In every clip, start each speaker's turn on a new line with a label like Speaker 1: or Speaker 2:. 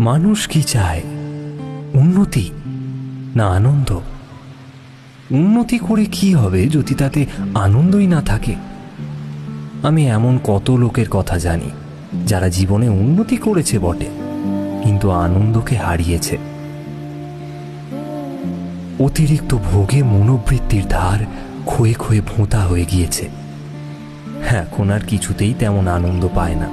Speaker 1: মানুষ কি চায়, উন্নতি না আনন্দ? উন্নতি করে কি হবে যদি তাতে আনন্দই না থাকে? আমি এমন কত লোকের কথা জানি যারা জীবনে উন্নতি করেছে বটে, কিন্তু আনন্দকে হারিয়েছে। অতিরিক্ত ভোগে মনোবৃত্তির ধার ক্ষয়ে ক্ষয়ে ভোঁতা হয়ে গিয়েছে। এখন আর কিছুতেই তেমন আনন্দ পায় না।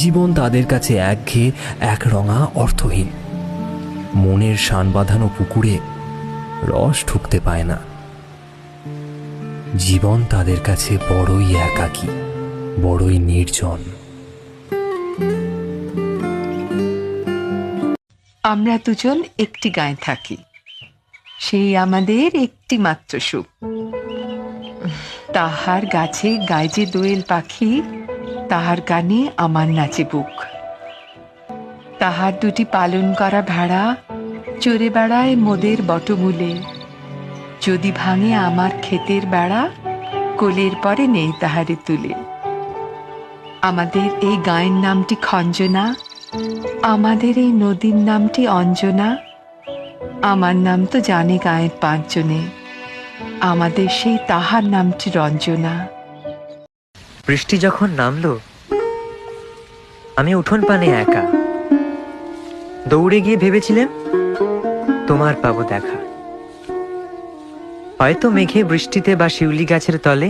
Speaker 1: জীবন তাদের কাছে একঘেয়ে, একরঙা, অর্থহীন। মনের শান বাঁধানো পুকুরে রস ঢুকতে পায় না। জীবন তাদের কাছে বড়ই একাকী, বড়ই নির্জন।
Speaker 2: আমরা দুজন একটি গায়ে থাকি, সেই আমাদের একটি মাত্র সুখ। তাহার গাছে গায় যে দোয়েল পাখি, তাহার গানে আমার নাচে বুক। তাহার দুটি পালন করা ভেড়া চড়ে বেড়ায় মোদের বটমূলে। যদি ভাঙে আমার ক্ষেতের বেড়া, কোলের পরে নেই তাহারে তুলে। আমাদের এই গায়ের নামটি খঞ্জনা, আমাদের এই নদীর নামটি অঞ্জনা। আমার নাম তো জানে গায়ের পাঁচজনে, আমাদের সেই তাহার নামটি রঞ্জনা।
Speaker 3: বৃষ্টি যখন নামলো, আমি উঠোন পানে একা। দৌড়ে গিয়ে ভেবেছিলাম তোমার পাবো দেখা। হয়তো মেঘে বৃষ্টিতে বা শিউলি গাছের তলে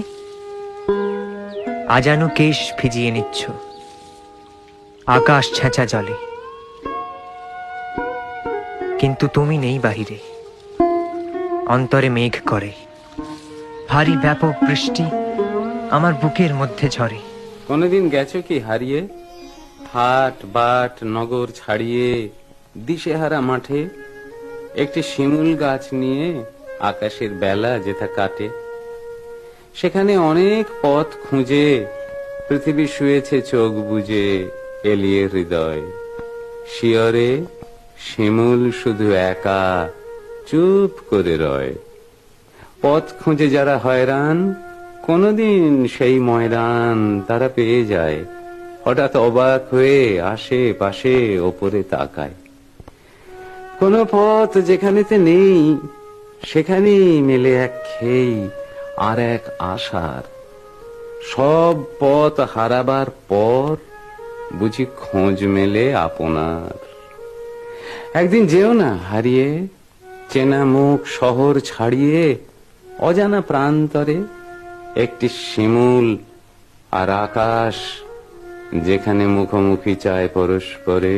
Speaker 3: আজানু কেশ ভিজিয়ে নিচ্ছ আকাশ ছেঁচা জলে। কিন্তু তুমি নেই বাহিরে, অন্তরে মেঘ করে। ভারী ব্যাপক বৃষ্টি আমার বুকের মধ্যে ঝরে।
Speaker 4: কোনদিন গেছো কি হারিয়ে, হাট বাট নগর ছাড়িয়ে, দিশেহারা মাঠে একটি শিমুল গাছ নিয়ে আকাশের বেলা যেথা কাটে? সেখানে অনেক পথ খুঁজে পৃথিবী শুয়েছে চোখ বুজে, এলিয়ে হৃদয় শিয়রে শিমুল শুধু একা চুপ করে রয়। পথ খুঁজে যারা হয়রান, কোনদিন সেই ময়দান তারা পেয়ে যায়। হঠাৎ অবাক হয়ে আসে পাশে ওপরে তাকায়। কোন পথ যেখানেতে নেই, সেখানেই মেলে এক খেই আর এক আশার। সব পথ হারাবার পর বুঝি খোঁজ মেলে আপনার। একদিন যেও না হারিয়ে, চেনা মুখ শহর ছাড়িয়ে, অজানা প্রান্তরে একটি শিমুল আর আকাশ যেখানে মুখোমুখি চায় পরস্পরে।